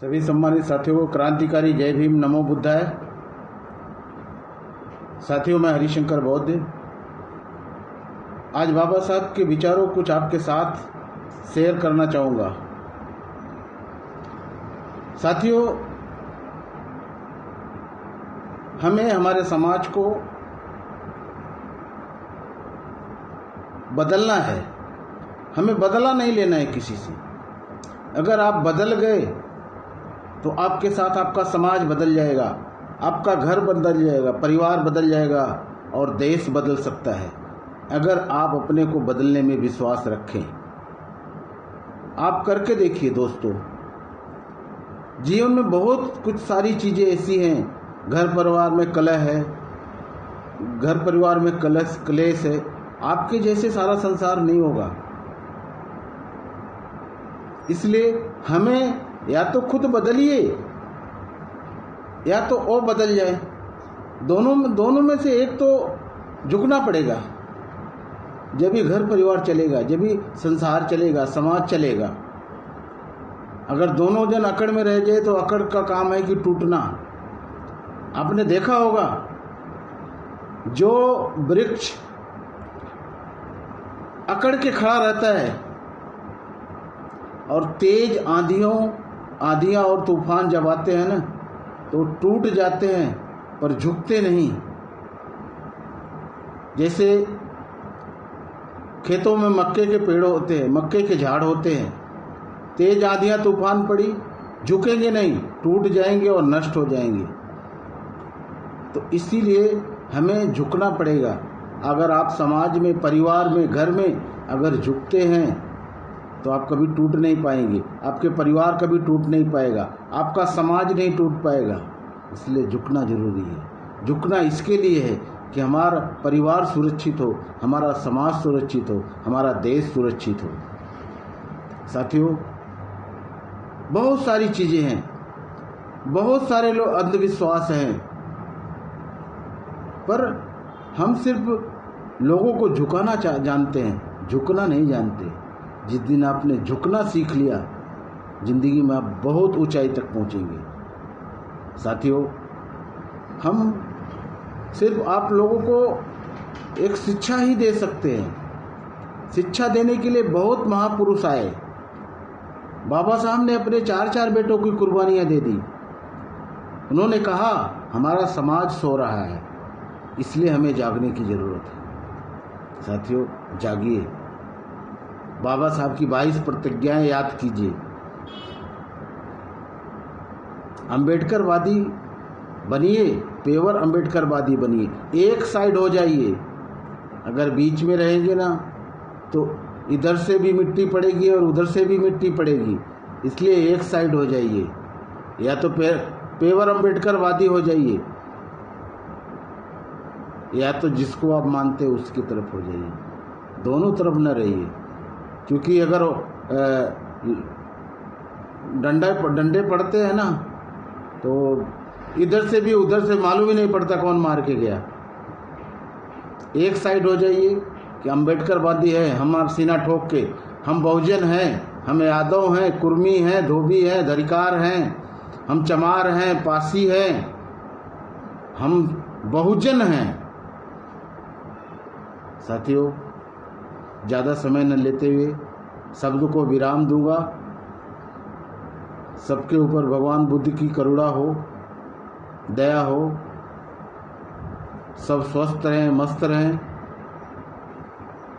सभी सम्मानित साथियों को क्रांतिकारी जय भीम, नमो बुद्धाय। साथियों, मैं हरिशंकर बौद्ध आज बाबा साहब के विचारों कुछ आपके साथ शेयर करना चाहूँगा। साथियों, हमें हमारे समाज को बदलना है। हमें बदला नहीं लेना है किसी से। अगर आप बदल गए तो आपके साथ आपका समाज बदल जाएगा, आपका घर बदल जाएगा, परिवार बदल जाएगा और देश बदल सकता है अगर आप अपने को बदलने में विश्वास रखें। आप करके देखिए दोस्तों। जीवन में बहुत कुछ सारी चीज़ें ऐसी हैं, घर परिवार में कलह है, घर परिवार में क्लेश है, आपके जैसे सारा संसार नहीं होगा। इसलिए हमें या तो खुद बदलिए या तो वो बदल जाए। दोनों में से एक तो झुकना पड़ेगा। जब भी घर परिवार चलेगा, जब भी संसार चलेगा, समाज चलेगा। अगर दोनों जन अकड़ में रह जाए तो अकड़ का काम है कि टूटना। आपने देखा होगा, जो वृक्ष अकड़ के खड़ा रहता है और तेज आंधियां और तूफान जब आते हैं ना, तो टूट जाते हैं पर झुकते नहीं। जैसे खेतों में मक्के के पेड़ होते हैं, मक्के के झाड़ होते हैं, तेज आंधियां तूफान पड़ी, झुकेंगे नहीं, टूट जाएंगे और नष्ट हो जाएंगे। तो इसीलिए हमें झुकना पड़ेगा। अगर आप समाज में, परिवार में, घर में अगर झुकते हैं तो आप कभी टूट नहीं पाएंगे, आपके परिवार कभी टूट नहीं पाएगा, आपका समाज नहीं टूट पाएगा। इसलिए झुकना जरूरी है। झुकना इसके लिए है कि हमारा परिवार सुरक्षित हो, हमारा समाज सुरक्षित हो, हमारा देश सुरक्षित हो। साथियों, बहुत सारी चीज़ें हैं, बहुत सारे लोग अंधविश्वास हैं, पर हम सिर्फ लोगों को झुकाना जानते हैं, झुकना नहीं जानते। जिस दिन आपने झुकना सीख लिया, जिंदगी में आप बहुत ऊंचाई तक पहुंचेंगे। साथियों, हम सिर्फ आप लोगों को एक शिक्षा ही दे सकते हैं। शिक्षा देने के लिए बहुत महापुरुष आए। बाबा साहब ने अपने 4 बेटों की कुर्बानियां दे दी। उन्होंने कहा, हमारा समाज सो रहा है, इसलिए हमें जागने की जरूरत है। साथियों, जागिए। बाबा साहब की 22 प्रतिज्ञाएं याद कीजिए। अम्बेडकरवादी बनिए, पेवर अम्बेडकरवादी बनिए। एक साइड हो जाइए। अगर बीच में रहेंगे ना तो इधर से भी मिट्टी पड़ेगी और उधर से भी मिट्टी पड़ेगी। इसलिए एक साइड हो जाइए, या तो पेवर अम्बेडकरवादी हो जाइए, या तो जिसको आप मानते हो उसकी तरफ हो जाइए। दोनों तरफ न रहिए, क्योंकि अगर डंडे पड़ते हैं ना तो इधर से भी उधर से मालूम ही नहीं पड़ता कौन मार के गया। एक साइड हो जाइए कि अम्बेडकरवादी है, हमारा सीना ठोक के, हम बहुजन हैं, हम यादव हैं, कुर्मी हैं, धोबी हैं, धरिकार हैं, हम चमार हैं, पासी हैं, हम बहुजन हैं। साथियों, ज़्यादा समय न लेते हुए शब्द को विराम दूंगा। सबके ऊपर भगवान बुद्ध की करुणा हो, दया हो। सब स्वस्थ रहें, मस्त रहें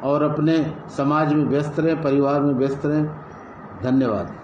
और अपने समाज में व्यस्त रहें, परिवार में व्यस्त रहें। धन्यवाद।